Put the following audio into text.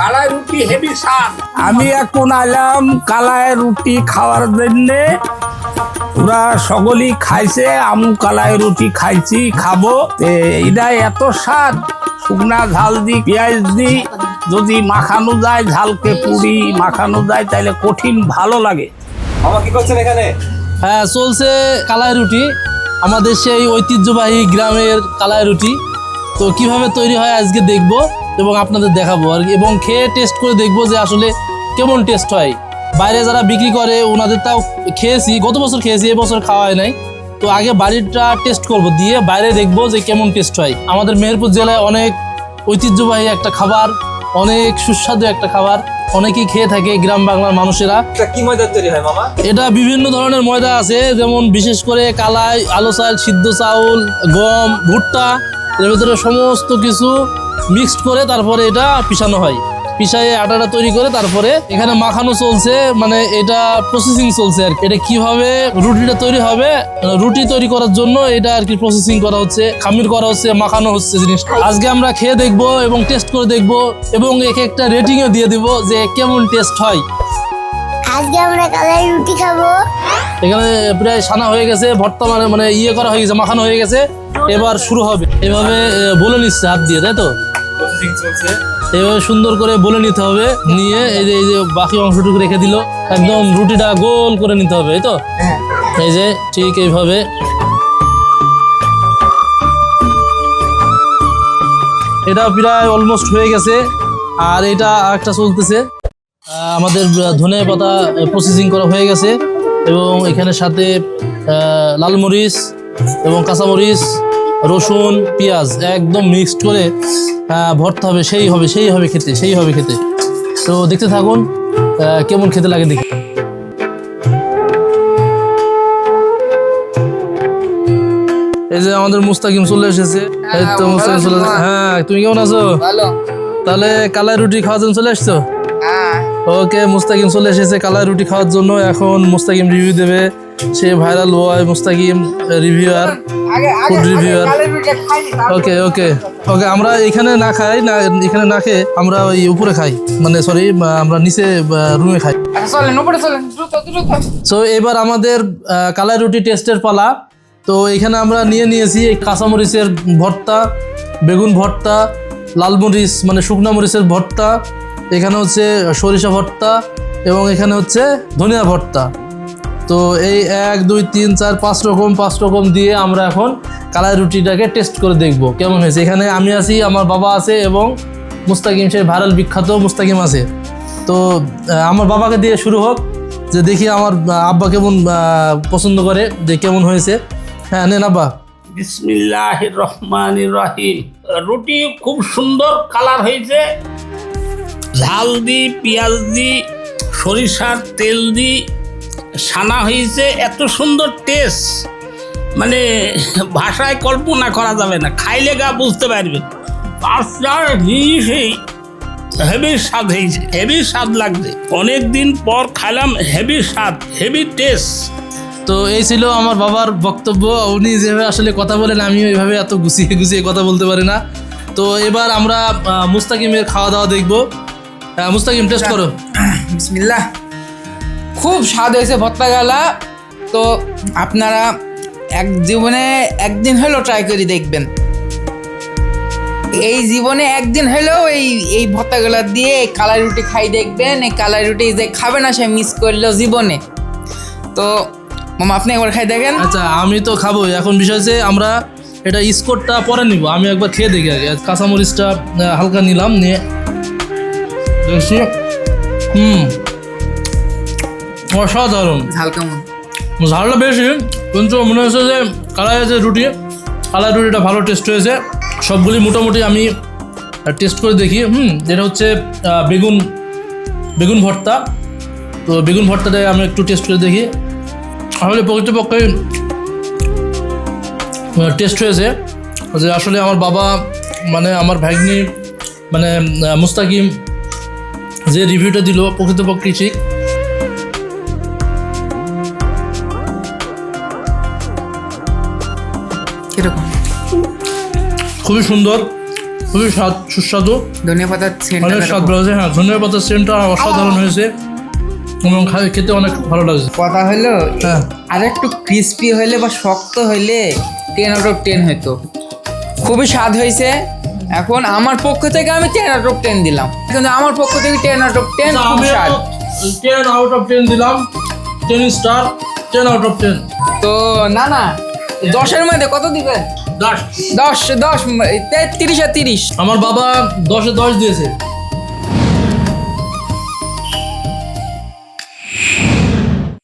কালাই রুটি হেভি স্বাদ। আমি এখন আইলাম কালাই রুটি খাওয়ার জন্যে। ওরা সকলেই খাইছে, আমি কালাই রুটি খাইছি, খাবো। এটা এত স্বাদ, শুকনা ঝাল দি পেঁয়াজ দি যদি মাখানো যায়, ঝালকে পুরি মাখানো যায় তাহলে কঠিন ভালো লাগে। মামা কি করছেন এখানে? হ্যাঁ, চলছে কালাই রুটি, আমাদের সেই ঐতিহ্যবাহী গ্রামের কালাই রুটি। তো কিভাবে তৈরি হয় আজকে দেখবো এবং আপনাদের দেখাবো আর এবং খেয়ে টেস্ট করে দেখবো যে আসলে কেমন টেস্ট হয়। বাইরে যারা বিক্রি করে ওনাদের তাও খেয়েছি, গত বছর খেয়েছি, এবছর খাওয়া হয় নাই। তো আগে বাড়িটা টেস্ট করব, দিয়ে বাইরে দেখবো যে কেমন টেস্ট হয়। আমাদের মেহেরপুর জেলায় অনেক ঐতিহ্যবাহী একটা খাবার, অনেক সুস্বাদু একটা খাবার, অনেকেই খেয়ে থাকে গ্রাম বাংলার মানুষেরা। এটা কি ময়দার তৈরি হয় মামা? এটা বিভিন্ন ধরনের ময়দা আছে, যেমন বিশেষ করে কালাই, আলো চাল, সিদ্ধ চাউল, গম, ভুট্টা, এর ভিতরে সমস্ত কিছু মিক্সড করে তারপরে এটা পিষানো হয়। পিষায় আটাটা তৈরি করে তারপরে এখানে মাখানো চলছে, মানে এটা প্রসেসিং চলছে আর কি। এটা কিভাবে রুটিটা তৈরি হবে, রুটি তৈরি করার জন্য এটা আর কি প্রসেসিং করা হচ্ছে, খামির করা হচ্ছে, মাখানো হচ্ছে জিনিসটা। আজকে আমরা খেয়ে দেখবো এবং টেস্ট করে দেখবো এবং একে একটা রেটিংও দিয়ে দিব যে কেমন টেস্ট হয়। আজকে আমরা কালাই রুটি খাবো। এখানে প্রায় সানা হয়ে গেছে, ভর্তা মানে ইয়ে করা হয়ে গেছে, মাখানো হয়ে গেছে। এবার শুরু হবে। এভাবে বলে নিচ্ছে হাত দিয়ে, তাই তো? প্রসেসিং চলছে। এভাবে সুন্দর করে বলে নিতে হবে, নিয়ে এই যে বাকি অংশটুকু রেখে দিল, একদম রুটিটা গোল করে নিতে হবে, এই তো? এই যে ঠিক এইভাবে। এটা প্রায় অলমোস্ট হয়ে গেছে। আর এটা আরেকটা চলতেছে। আমাদের ধনে পাতা প্রসেসিং করা হয়ে গেছে এবং এখানে সাথে লাল মরিচ এবং কাঁচামরিচ, রসুন, পেঁয়াজ একদম মিক্সড করে ভর্তা হবে। সেই হবে খেতে। তো দেখতে থাকুন কেমন খেতে লাগে দেখি। এই যে আমাদের মুস্তাকিম চলে এসেছে। এই তো মুস্তাকিম চলে এসেছে। হ্যাঁ, তুমি কেমন আছো? ভালো। তাহলে কালাই রুটি খাওয়ার জন্য চলে আসছো? হ্যাঁ। ওকে, মুস্তাকিম চলে এসেছে কালাই রুটি খাওয়ার জন্য। এখন মুস্তাকিম রিভিউ দেবে। সে ভাইরাল বয় মুস্তাকিম, রিভিউয়ার, ফুড রিভিউয়ার। ওকে ওকে ওকে, আমরা এখানে না খাই না, এখানে না খেয়ে আমরা ওই উপরে খাই, মানে সরি আমরা নিচে রুমে খাই। চলেন উপরে চলেন, দ্রুত দ্রুত। সো এবার আমাদের কালাই রুটি টেস্টের পালা। তো এখানে আমরা নিয়েছি কাঁচামরিচের ভর্তা, বেগুন ভর্তা, লাল মরিচ মানে শুকনো মরিচের ভর্তা, এখানে হচ্ছে সরিষা ভর্তা এবং এখানে হচ্ছে ধনিয়া ভর্তা। তো এই 1 2 3 4 5 রকম দিয়ে আমরা এখন কালাই রুটিটাকে টেস্ট করে দেখব কেমন হয়েছে। এখানে আমি আছি, আমার বাবা আছে এবং মুস্তাকিম, সেই ভাইরাল বিখ্যাত মুস্তাকিম আছে। তো আমার বাবাকে দিয়ে শুরু হোক, যে দেখি আমার আব্বা কেমন পছন্দ করে, যে কেমন হয়েছে। হ্যাঁ, নেন আব্বা। বিসমিল্লাহির রহমানির রহিম। রুটি খুব সুন্দর কালার হয়েছে, ঝাল দি, পেঁয়াজ দি, সরিষার তেল দি সানা হয়েছে। এত সুন্দর টেস্ট, মানে ভাষায় কল্পনা করা যাবে না, খাইলে গা বুঝতে পারবেন। পাঁচটা জিনিসই হেভি স্বাদ হয়েছে, হেভি স্বাদ লাগছে। অনেকদিন পর খাইলাম, হেভি স্বাদ, হেভি টেস্ট। তো এই ছিল আমার বাবার বক্তব্য। উনি যেভাবে আসলে কথা বলেন, আমি ওইভাবে এত গুছিয়ে কথা বলতে পারি না। তো এবার আমরা মুস্তাকিমের খাওয়া দাওয়া দেখবো। মুস্তাকিম, টেস্ট করো। বিসমিল্লাহ। খুব স্বাদ হয়েছে ভর্তা গালা। তো আপনারা জীবনে একদিন হলেও ট্রাই করে দেখবেন। এই জীবনে একদিন হলেও এই ভর্তাগুলা দিয়ে এই কালাই রুটি খাই দেখবেন। এই কালাই রুটি যে খাবে না সে মিস করলো জীবনে। তো মামা, আপনি একবার খাই দেখেন। আচ্ছা, আমি তো খাবোই। এখন বিষয় হচ্ছে আমরা এটা স্কোরটা পরে নিব, আমি একবার খেয়ে দেখি আগে। কাঁচামরিচটা হালকা নিলাম, নিয়ে দেখছি। অসাধারণ। ঝাল কেমন? ঝালটা বেশি, কিন্তু মনে হচ্ছে যে কালাই রুটিটা ভালো টেস্ট হয়েছে। সবগুলি মোটামুটি আমি টেস্ট করে দেখি। এটা হচ্ছে বেগুন ভর্তা। তো বেগুন ভর্তাটাই আমি একটু টেস্ট করে দেখি। আসলে প্রকৃতপক্ষে টেস্ট হয়েছে যে আসলে আমার বাবা মানে আমার ভাগ্নি মানে মুস্তাকিম যে রিভিউটা দিল প্রকৃতপক্ষে ঠিক। কিরকম? খুবই সুন্দর, খুবই সুস্বাদু, ধনিয়া পাতার অনেক স্বাদ সেন্ট বেড়েছে। হ্যাঁ, ধনিয়া পাতার সেন্টটা অসাধারণ হয়েছে এবং খেতে অনেক ভালো লাগছে। কথা হলো হ্যাঁ। আর একটু ক্রিস্পি হইলে বা শক্ত হইলে 10 আউট অফ 10 হইতো। খুবই স্বাদ হয়েছে। এখন আমার পক্ষ থেকে আমি 10 আউট অফ 10 দিলাম, কিন্তু আমার পক্ষ থেকে 10 আউট অফ 10 খুব আমি স্বাদ। 10 আউট অফ 10 দিলাম, 10 স্টার, 10 আউট অফ 10। তো না 10-এর মধ্যে কত দিবেন? 10। 10 30 আর 30। আমার বাবা 10-এ 10 দিয়েছে।